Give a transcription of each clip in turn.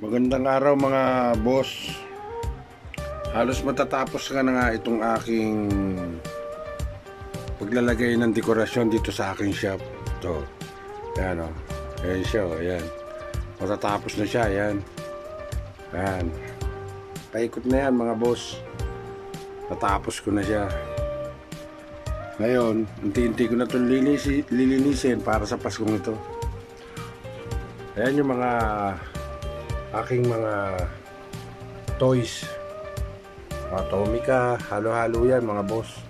Magandang araw mga boss. Halos matatapos ka na nga itong aking paglalagay ng dekorasyon dito sa aking shop. Ito. Ayan o. Ayan siya o. Ayan. Matatapos na siya. Ayan. Ayan. Paikot na yan mga boss. Natapos ko na siya. Ngayon, unti-unti ko na itong lilinisin para sa Paskong ito. Ayan yung mga aking mga toys, mga Tomica, halo-halo yan mga boss.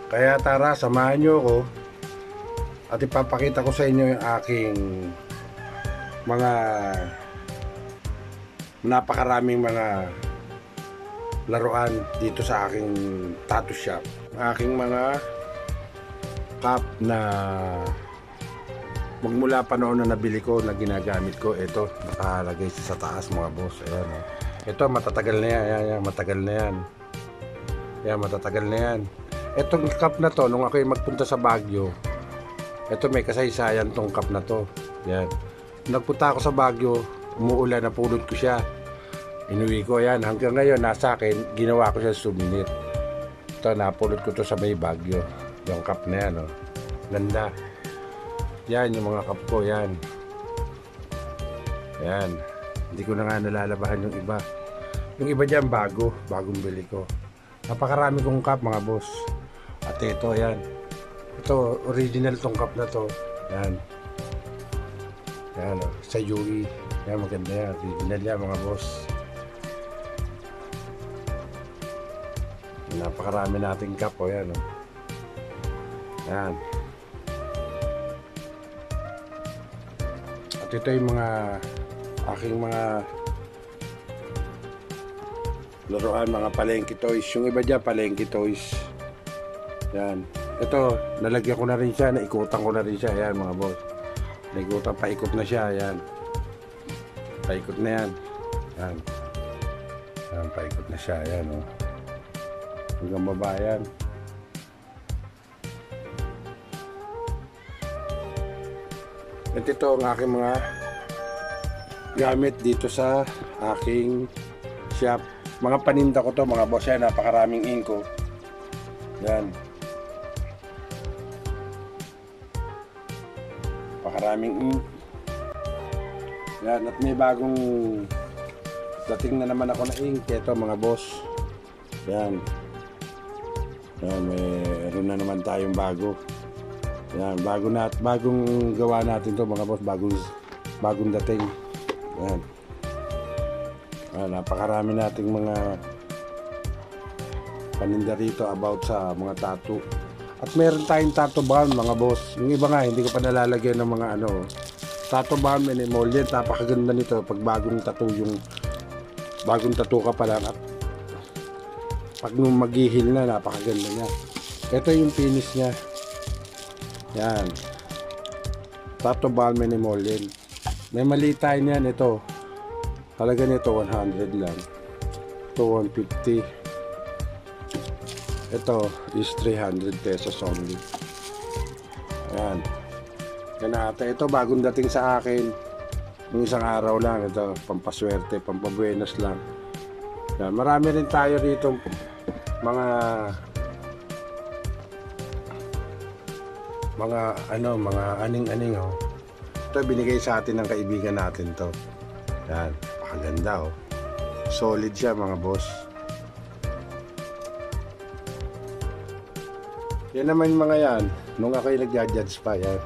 Kaya tara, samahan nyo ako at ipapakita ko sa inyo yung aking mga napakaraming mga laruan dito sa aking tattoo shop. Aking mga cup na magmula pa noon na nabili ko, na ginagamit ko. Ito, nakalagay sa taas mga boss. Ayan, oh. Ito, matatagal na yan. Ayan, matagal na yan. Ayan, matatagal na yan. Itong cup na to, nung ako magpunta sa Baguio, ito may kasaysayan tong cup na to. Ayan. Nagpunta ako sa Baguio, umuulan, napulot ko siya. Inuwi ko yan. Hanggang ngayon, nasa akin, ginawa ko siya souvenir. Ito, napulot ko to sa may Baguio. Yung cup na yan, oh. Ganda. Yan yung mga cup ko, yan. Yan. Hindi ko na nga nalalabahan yung iba. Yung iba dyan bagong bili ko. Napakarami kong cup mga boss. At ito, yan. Ito, original tong cup na to. Yan. Yan, oh, sa UE. Yan, maganda yan. Original yan mga boss. Napakarami nating cup, oh, yan, oh. Yan. Ito yung mga aking mga laruan, mga palengke toys. Yung iba dyan, palengke toys. Yan. Ito, nalagyan ko na rin siya, naikutan ko na rin siya. Yan mga boss. Naikutan, paikot na siya. Yan. Paikot na yan. Yan. Yan, paikot na siya. Yan, oh. Hanggang baba yan. At ito ang aking mga gamit dito sa aking shop. Mga paninda ko to mga boss. Yan, napakaraming inko. Yan. Napakaraming ink. Yan, at may bagong dating na naman ako na ink. Ito mga boss. Yan. Yan, mayroon na naman tayong bago. Yan, bagong gawa natin to mga boss, bagong dating. Yan. Napakarami nating mga paninda rito about sa mga tattoo. At meron tayong tattoo balm mga boss. Yung iba nga hindi ko pa nalalagyan ng mga tattoo balm and emollient. Napakaganda nito pag bagong tattoo ka pa lang, at pag mag-heal na, napakaganda niya. Ito yung finish niya. Yan. Tattoo balm and emollient. May maliit tayo niyan. Ito. Halaga nito 100 lang. Ito 150. Ito is 300 pesos only. Ayan. Yan ata. Ito bagong dating sa akin. Yung isang araw lang. Ito pampaswerte, pampabuenos lang. Yan. Marami rin tayo rito mga aning-aning, oh. Ito binigay sa atin ng kaibigan natin to. Yan, pakaganda, oh. Solid siya mga boss. Yan naman yung mga yan. Nung ako'y nagja-judge pa, yan.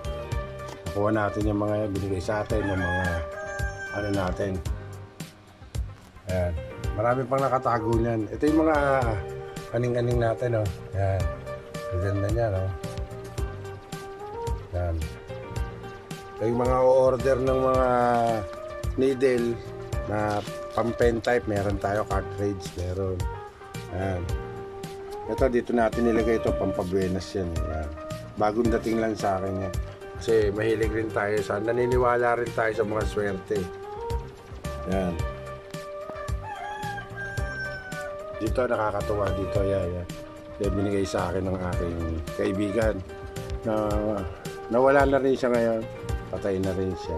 Nakuha natin yung mga yan, binigay sa atin ng mga natin. Yan. Marami pang nakatago niyan. Ito yung mga aning-aning natin, oh. Yan. Ganda niya, no? Yan. Yung mga order ng mga needle na pang-pen type, meron tayo, cartridge, meron. Yan. Ito, dito natin nilagay ito, pampabuenas yan. Yan. Bagong dating lang sa akin yan. Kasi mahilig rin tayo naniniwala rin tayo sa mga swerte. Yan. Dito, nakakatuwa dito. Yan. Yan, binigay sa akin ng aking kaibigan na nawala na rin siya ngayon, patay na rin siya.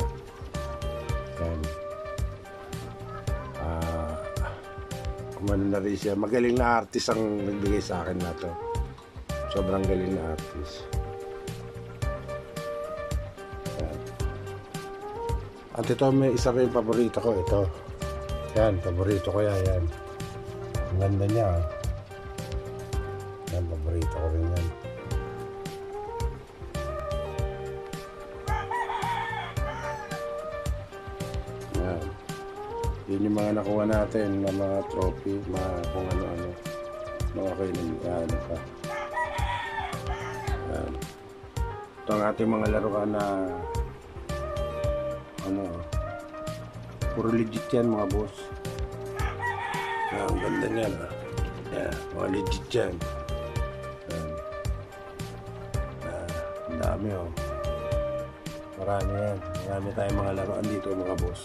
Ano na rin siya. Magaling na artist ang nagbigay sa akin na to. Sobrang galing na artist. Yan. At ito may isa rin paborito ko. Ito. Yan, paborito ko yan. Yan. Ang ganda niya. Yan, paborito ko rin yan. Yan. Yun yung mga nakuha natin na mga trophy, mga kung ano-ano. Mga kailan, ano pa. Yan. Ito ang ating mga laruan na ano, puro legit yan mga boss. Yan, ang ganda niyan. Yan, mga legit yan. Yan. Yan, ang dami oh. Marami yan. Marami tayong mga laruan dito mga boss.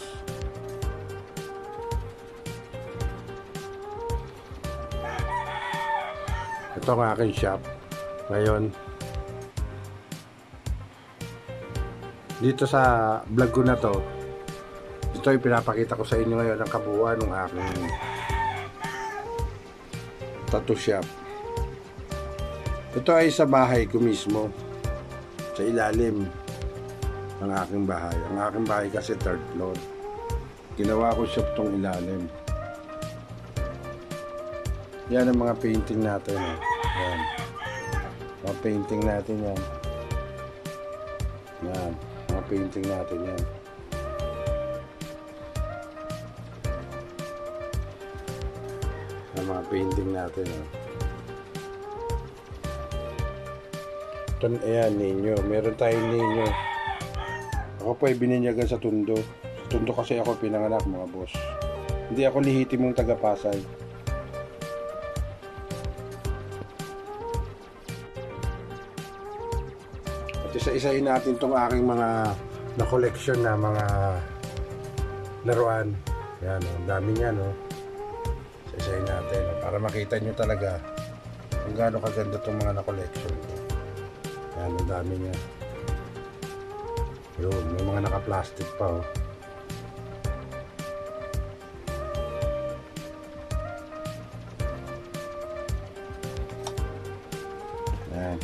Ito ang aking shop ngayon. Dito sa vlog ko na to, ito ay pinapakita ko sa inyo ngayon ang kabuuan ng aking tattoo shop. Ito ay sa bahay ko mismo, sa ilalim ng aking bahay. Ang aking bahay kasi third floor. Ginawa ko shop tong ilalim. Yan ang mga painting natin. Yan. Mga painting natin yan. Yan. Mga painting natin yan. Ang mga painting natin. Ito, ayan, ninyo. Meron tayong ninyo. Ako po ay bininyagan sa Tondo. Sa Tondo kasi ako pinanganak mga boss. Hindi ako lihitimong taga-Pasay. Isa-isahin natin itong aking mga na-collection na mga laruan. Yan, ang dami niya, no? Isa-isahin natin, no? Para makita nyo talaga kung gaano kaganda itong mga na-collection. Yan, ang dami niya. Yun, may mga naka-plastic pa, oh. Yan.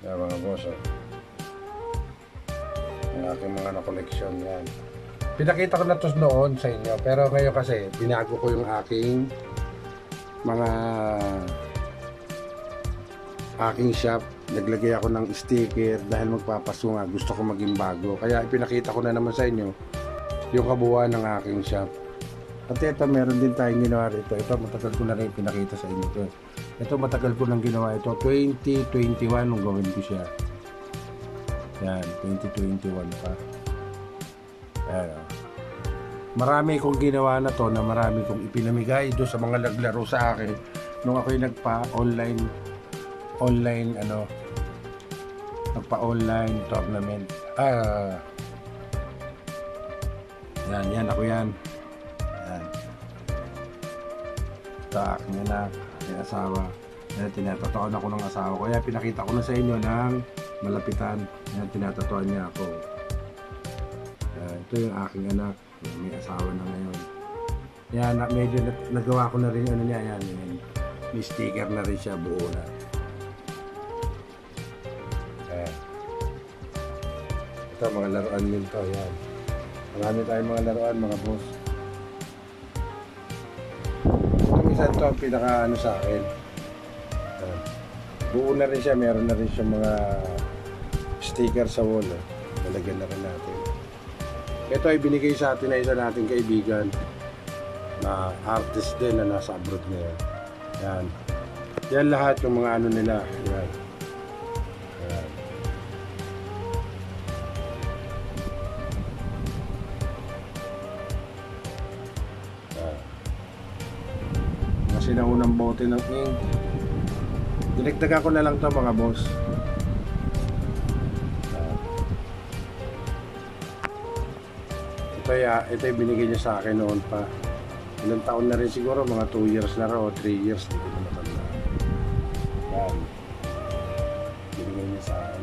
Yan mga boss, oh. Ang aking mga na-collection yan. Pinakita ko na to noon sa inyo, pero ngayon kasi binago ko yung aking mga aking shop. Naglagay ako ng sticker dahil magpapasko nga, gusto ko maging bago. Kaya ipinakita ko na naman sa inyo yung kabuuan ng aking shop. At ito, meron din tayong ginawa rito. Ito, matagal ko na rin pinakita sa inyo to. Ito, matagal ko nang ginawa ito. 2021 nung gawin ko siya. Yan, 2021 pa. Yan. Marami kong ginawa na to, na marami kong ipinamigay doon sa mga naglaro sa akin nung ako'y nagpa-online nagpa-online tournament. Yan ako yan. Yan. Ito aking anak, aking asawa. Yan, tinatatuan ako ng asawa ko. Kaya pinakita ko na sa inyo ng malapitan. Yan, tinatatuan niya ako. Yan, ito yung aking anak. May asawa na ngayon. Yan, medyo nagawa ko na rin ano niya. Yan. May sticker na rin siya, buo na. Yan. Ito, mga laruan din to. Yan. Marami tayong mga laruan, mga boss. Itong isa to, pinaka ano sa akin. Yan. Buo na rin siya, meron na rin siya mga sticker sa wall. Lalagyan na rin natin. Ito ay binigay sa atin na isa nating kaibigan na artist din na nasa abroad niya. Yan. Yan lahat yung mga ano nila. Yan. Yan. Yan. Mga sinaunang bote ng ink. Dinagdagan ko na lang to mga boss. Ito ay binigay niya sa akin noon pa. Ilang taon na rin siguro, mga 2 years na rin o 3 years, hindi ko na matanda. Yan. Binigay niya sa akin.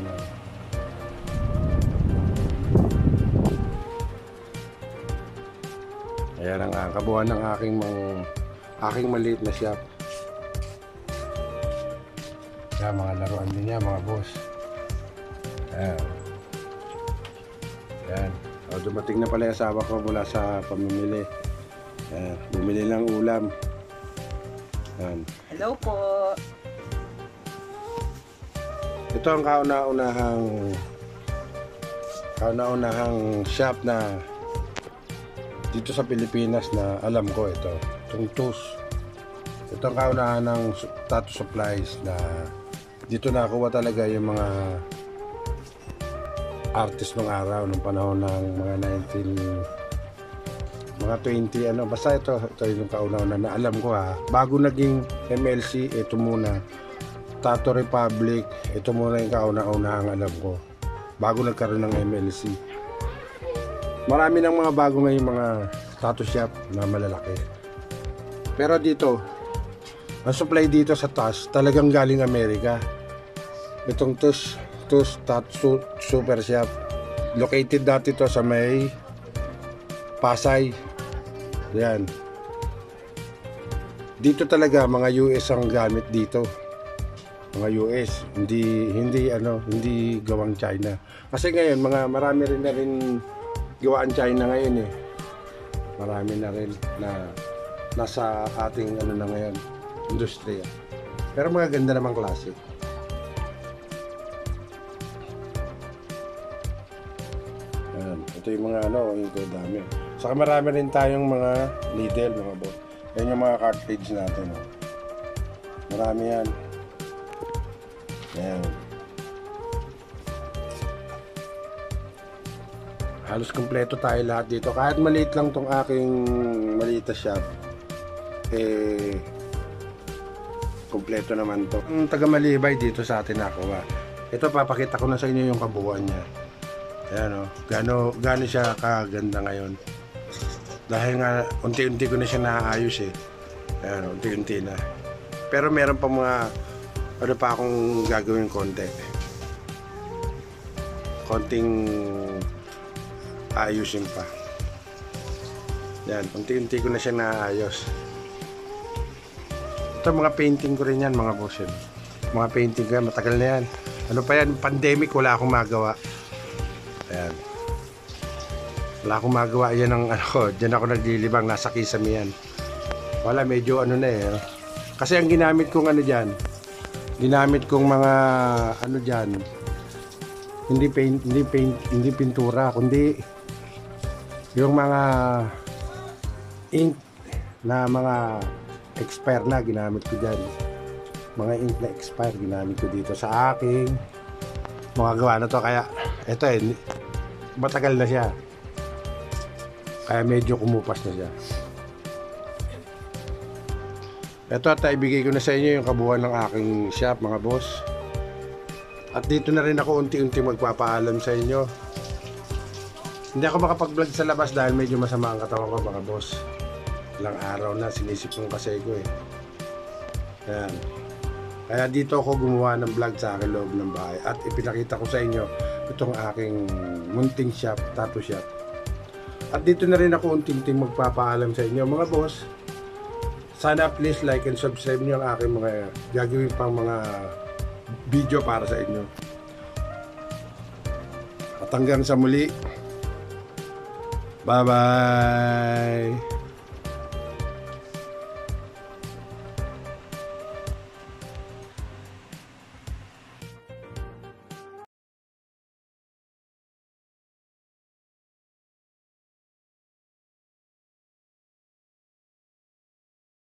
kabuuan ng aking maliit na shop. Yan, mga laruan din niya mga boss. Ayan. Yan. O, dumating na pala yung asawa ko mula sa pamimili. Yan. Bumili ng ulam. Yan. Hello po. Ito ang kauna-unahang shop na dito sa Pilipinas na alam ko ito. Itong TUS. Ito ang kaunahan ng tattoo supplies na dito nakuha talaga yung mga artist nung araw, nung panahon ng mga 20 basta ito yung kauna-una na alam ko ha. Bago naging MLC, ito muna. Tattoo Republic, ito muna yung kauna-unahang alam ko. Bago nagkaroon ng MLC. Marami ng mga bago ngayong mga tattoo shop na malalaki. Pero dito, ang supply dito sa TUS talagang galing Amerika. Itong TUS Tattoo Super Shop. Located dati to sa may Pasay. Yan. Dito talaga mga US ang gamit dito. Mga US, hindi gawang China. Kasi ngayon marami rin na rin gawaan China ngayon eh. Marami na rin na nasa ating na ngayon, industriya. Pero mga ganda namang klase. Ayan, ito yung mga ito dami. Saka marami rin tayong mga needle, mga boss. Yan yung mga cartridge natin. Marami yan. Ayan. Halos kumpleto tayo lahat dito. Kahit maliit lang tong aking maliit na shop, kumpleto naman to. Ang taga Malibay dito sa atin nakuha. Ito papakita ko na sa inyo yung kabuuan niya. Ayan gaano siya kaganda ngayon. Dahil nga unti-unti ko na siya naayos eh. Ayan, unti-unti na. Pero meron pa mga pa akong gagawin konting ayusin pa. Yan, unti-unti ko na siya naayos. Ito mga painting ko rin yan mga boss yun. Mga painting ko yan, matagal na yan. Ano pa yan, pandemic, wala akong magawa. Ayan. Wala akong magawa yan ng dyan ako naglilibang, nasa Kisame yan. Wala, medyo na eh. Kasi ang ginamit kong ginamit kong mga dyan, hindi pintura, kundi yung mga ink na mga expire na ginamit ko dyan. Mga ink na expire ginamit ko dito sa aking mga gawa na to. Kaya ito matagal na siya, kaya medyo kumupas na siya. Ito at ibigay ko na sa inyo yung kabuuan ng aking shop mga boss. At dito na rin ako unti-unti magpapaalam sa inyo. Hindi ako makapag-vlog sa labas dahil medyo masama ang katawan ko mga boss. Ilang araw na sinisipong kasi ko eh. Ayan. Kaya dito ako gumawa ng vlog sa aking loob ng bahay. At ipinakita ko sa inyo itong aking munting shop, tattoo shop. At dito na rin ako unti-unti magpapaalam sa inyo mga boss. Sana please like and subscribe nyo ang aking mga gagawin pang mga video para sa inyo. At hanggang sa muli. Bye bye.